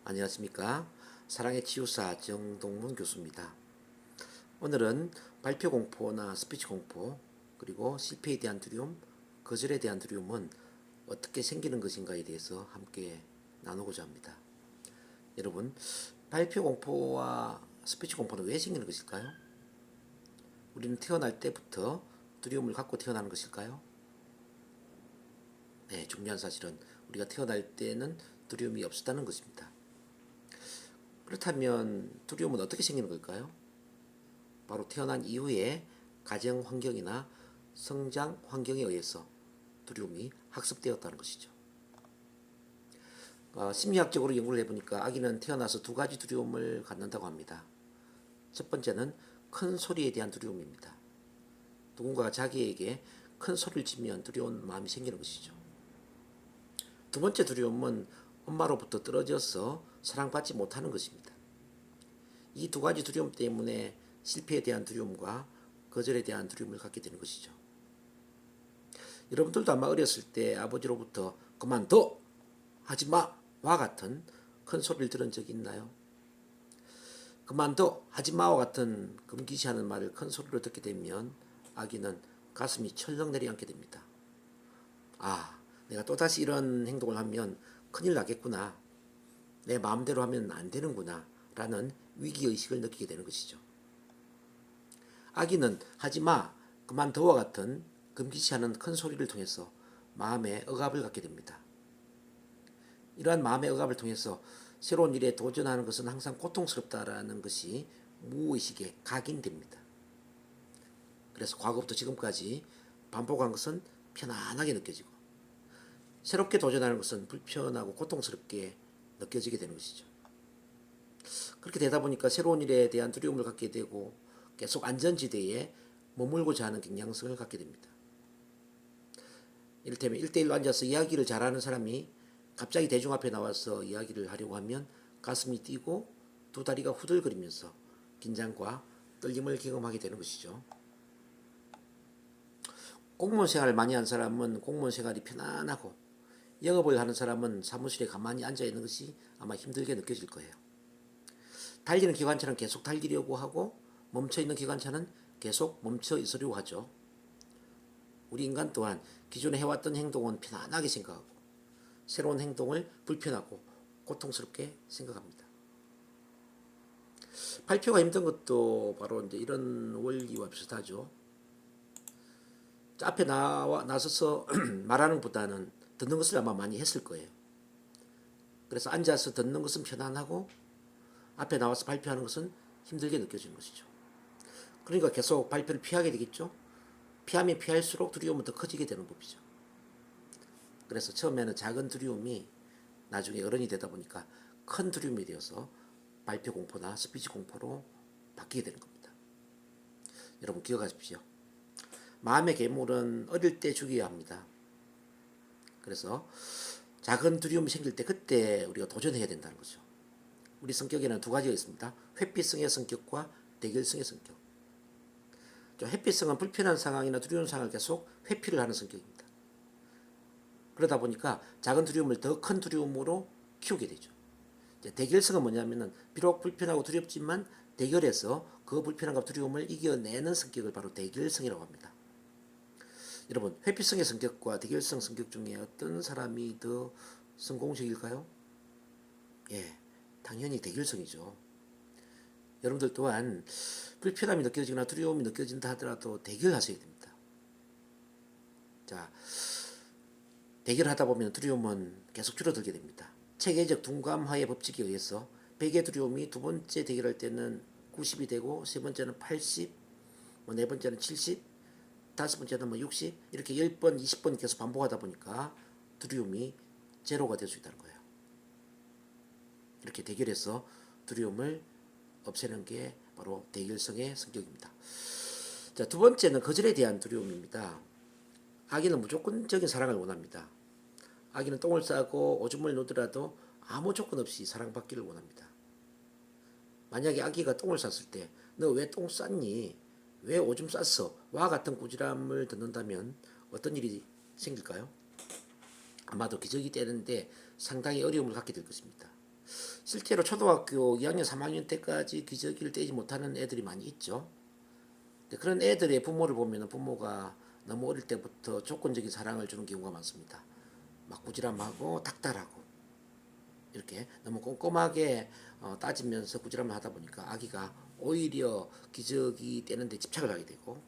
안녕하십니까. 사랑의 치유사 정동문 교수입니다. 오늘은 발표 공포나 스피치 공포, 그리고 실패에 대한 두려움, 거절에 대한 두려움은 어떻게 생기는 것인가에 대해서 함께 나누고자 합니다. 여러분, 발표 공포와 스피치 공포는 왜 생기는 것일까요? 우리는 태어날 때부터 두려움을 갖고 태어나는 것일까요? 네, 중요한 사실은 우리가 태어날 때는 두려움이 없었다는 것입니다. 그렇다면 두려움은 어떻게 생기는 걸까요? 바로 태어난 이후에 가정 환경이나 성장 환경에 의해서 두려움이 학습되었다는 것이죠. 심리학적으로 연구를 해보니까 아기는 태어나서 두 가지 두려움을 갖는다고 합니다. 첫 번째는 큰 소리에 대한 두려움입니다. 누군가가 자기에게 큰 소리를 치면 두려운 마음이 생기는 것이죠. 두 번째 두려움은 엄마로부터 떨어져서 사랑받지 못하는 것입니다. 이 두 가지 두려움 때문에 실패에 대한 두려움과 거절에 대한 두려움을 갖게 되는 것이죠. 여러분들도 아마 어렸을 때 아버지로부터 그만둬! 하지마! 와 같은 큰 소리를 들은 적이 있나요? 그만둬! 하지마와 같은 금기시하는 말을 큰 소리로 듣게 되면 아기는 가슴이 철렁 내려앉게 됩니다. 아, 내가 또다시 이런 행동을 하면 큰일 나겠구나. 내 마음대로 하면 안 되는구나. 라는 위기의식을 느끼게 되는 것이죠. 아기는 하지마, 그만둬와 같은 금기시하는 큰 소리를 통해서 마음의 억압을 갖게 됩니다. 이러한 마음의 억압을 통해서 새로운 일에 도전하는 것은 항상 고통스럽다라는 것이 무의식에 각인됩니다. 그래서 과거부터 지금까지 반복한 것은 편안하게 느껴지고 새롭게 도전하는 것은 불편하고 고통스럽게 느껴지게 되는 것이죠. 그렇게 되다 보니까 새로운 일에 대한 두려움을 갖게 되고 계속 안전지대에 머물고자 하는 경향성을 갖게 됩니다. 이를테면 1대1로 앉아서 이야기를 잘하는 사람이 갑자기 대중 앞에 나와서 이야기를 하려고 하면 가슴이 뛰고 두 다리가 후들거리면서 긴장과 떨림을 경험하게 되는 것이죠. 공무원 생활을 많이 한 사람은 공무원 생활이 편안하고 영업을 하는 사람은 사무실에 가만히 앉아 있는 것이 아마 힘들게 느껴질 거예요. 달리는 기관차는 계속 달리려고 하고 멈춰있는 기관차는 계속 멈춰 있으려고 하죠. 우리 인간 또한 기존에 해왔던 행동은 편안하게 생각하고 새로운 행동을 불편하고 고통스럽게 생각합니다. 발표가 힘든 것도 바로 이제 이런 원리와 비슷하죠. 앞에 나서서 말하는 것보다는 듣는 것을 아마 많이 했을 거예요. 그래서 앉아서 듣는 것은 편안하고 앞에 나와서 발표하는 것은 힘들게 느껴지는 것이죠. 그러니까 계속 발표를 피하게 되겠죠. 피하면 피할수록 두려움은 더 커지게 되는 법이죠. 그래서 처음에는 작은 두려움이 나중에 어른이 되다 보니까 큰 두려움이 되어서 발표 공포나 스피치 공포로 바뀌게 되는 겁니다. 여러분 기억하십시오. 마음의 괴물은 어릴 때 죽여야 합니다. 그래서 작은 두려움이 생길 때 그때 우리가 도전해야 된다는 거죠. 우리 성격에는 두 가지가 있습니다. 회피성의 성격과 대결성의 성격. 회피성은 불편한 상황이나 두려운 상황을 계속 회피를 하는 성격입니다. 그러다 보니까 작은 두려움을 더 큰 두려움으로 키우게 되죠. 대결성은 뭐냐면은 비록 불편하고 두렵지만 대결해서 그 불편함과 두려움을 이겨내는 성격을 바로 대결성이라고 합니다. 여러분, 회피성의 성격과 대결성 성격 중에 어떤 사람이 더 성공적일까요? 예, 당연히 대결성이죠. 여러분들 또한 불편함이 느껴지거나 두려움이 느껴진다 하더라도 대결하셔야 됩니다. 자, 대결하다 보면 두려움은 계속 줄어들게 됩니다. 체계적 둔감화의 법칙에 의해서 100의 두려움이 두 번째 대결할 때는 90이 되고 세 번째는 80, 네 번째는 70, 다섯 번째는 60 이렇게 10번, 20번 계속 반복하다 보니까 두려움이 제로가 될 수 있다는 거예요. 이렇게 대결해서 두려움을 없애는 게 바로 대결성의 성격입니다. 자, 두 번째는 거절에 대한 두려움입니다. 아기는 무조건적인 사랑을 원합니다. 아기는 똥을 싸고 오줌을 누더라도 아무 조건 없이 사랑받기를 원합니다. 만약에 아기가 똥을 쌌을 때 너 왜 똥 쌌니? 왜 오줌 쌌어? 와 같은 꾸지람을 듣는다면 어떤 일이 생길까요? 아마도 기저귀 떼는데 상당히 어려움을 갖게 될 것입니다. 실제로 초등학교 2학년, 3학년 때까지 기저귀를 떼지 못하는 애들이 많이 있죠. 그런 애들의 부모를 보면 부모가 너무 어릴 때부터 조건적인 사랑을 주는 경우가 많습니다. 막 꾸지람하고 닥달하고 이렇게 너무 꼼꼼하게 따지면서 꾸지람을 하다 보니까 아기가 오히려 기저귀 떼는 데 집착을 하게 되고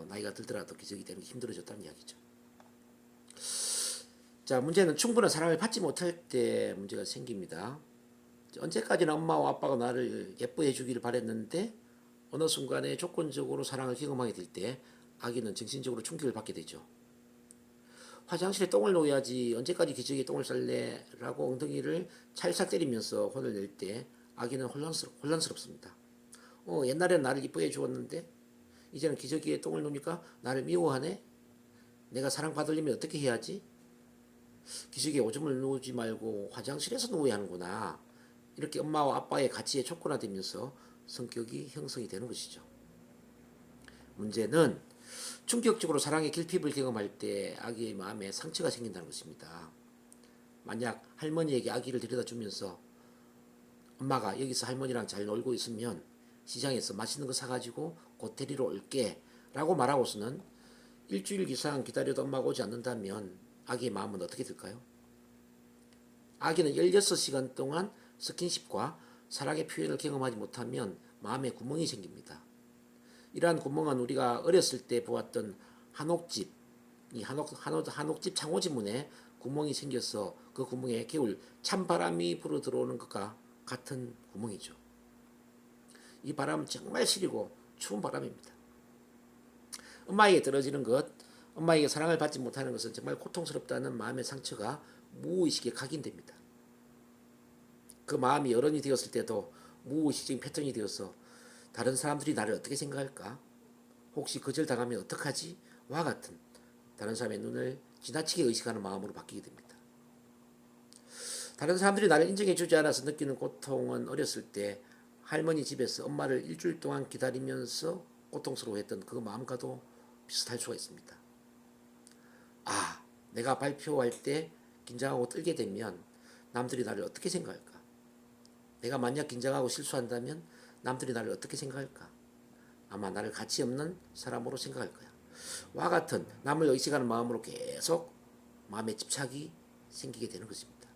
나이가 들더라도 기저귀 떼는 게 힘들어졌다는 이야기죠. 자, 문제는 충분한 사랑을 받지 못할 때 문제가 생깁니다. 언제까지나 엄마와 아빠가 나를 예뻐해 주기를 바랬는데 어느 순간에 조건적으로 사랑을 경험하게 될 때 아기는 정신적으로 충격을 받게 되죠. 화장실에 똥을 놓아야지 언제까지 기저귀에 똥을 쌀래? 라고 엉덩이를 찰싹 때리면서 혼을 낼 때 아기는 혼란스럽습니다. 옛날에는 나를 이뻐해 주었는데 이제는 기저귀에 똥을 놓으니까 나를 미워하네? 내가 사랑받으려면 어떻게 해야지? 기저귀에 오줌을 누우지 말고 화장실에서 누워야 하는구나. 이렇게 엄마와 아빠의 가치에 촉구화되면서 성격이 형성이 되는 것이죠. 문제는 충격적으로 사랑의 결핍을 경험할 때 아기의 마음에 상처가 생긴다는 것입니다. 만약 할머니에게 아기를 데려다 주면서 엄마가 여기서 할머니랑 잘 놀고 있으면 시장에서 맛있는 거 사가지고 곧 데리러 올게 라고 말하고서는 일주일 이상 기다려도 엄마가 오지 않는다면 아기의 마음은 어떻게 될까요? 아기는 16시간 동안 스킨십과 사랑의 표현을 경험하지 못하면 마음에 구멍이 생깁니다. 이러한 구멍은 우리가 어렸을 때 보았던 한옥집, 이 한옥집 창호지문에 구멍이 생겨서 그 구멍에 겨울 찬바람이 불어 들어오는 것과 같은 구멍이죠. 이 바람은 정말 시리고 추운 바람입니다. 엄마에게 떨어지는 것, 엄마에게 사랑을 받지 못하는 것은 정말 고통스럽다는 마음의 상처가 무의식에 각인됩니다. 그 마음이 어른이 되었을 때도 무의식적인 패턴이 되어서 다른 사람들이 나를 어떻게 생각할까? 혹시 거절당하면 어떡하지? 와 같은 다른 사람의 눈을 지나치게 의식하는 마음으로 바뀌게 됩니다. 다른 사람들이 나를 인정해주지 않아서 느끼는 고통은 어렸을 때 할머니 집에서 엄마를 일주일 동안 기다리면서 고통스러워했던 그 마음과도 비슷할 수가 있습니다. 아, 내가 발표할 때 긴장하고 떨게 되면 남들이 나를 어떻게 생각할까? 내가 만약 긴장하고 실수한다면 남들이 나를 어떻게 생각할까? 아마 나를 가치 없는 사람으로 생각할 거야. 와 같은 남을 의식하는 마음으로 계속 마음에 집착이 생기게 되는 것입니다.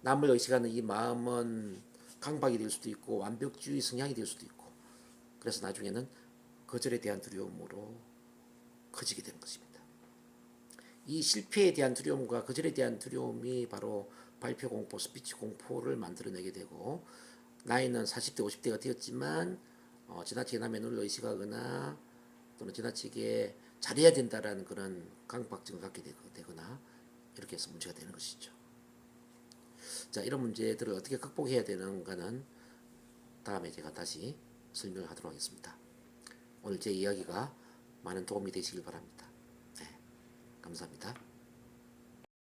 남을 의식하는 이 마음은 강박이 될 수도 있고 완벽주의 성향이 될 수도 있고 그래서 나중에는 거절에 대한 두려움으로 커지게 되는 것입니다. 이 실패에 대한 두려움과 거절에 대한 두려움이 바로 발표 공포, 스피치 공포를 만들어내게 되고 나이는 40대, 50대가 되었지만 지나치게 남의 눈을 의식하거나 또는 지나치게 잘해야 된다라는 그런 강박증을 갖게 되거나 이렇게 해서 문제가 되는 것이죠. 자, 이런 문제들을 어떻게 극복해야 되는가는 다음에 제가 다시 설명을 하도록 하겠습니다. 오늘 제 이야기가 많은 도움이 되시길 바랍니다. 네, 감사합니다.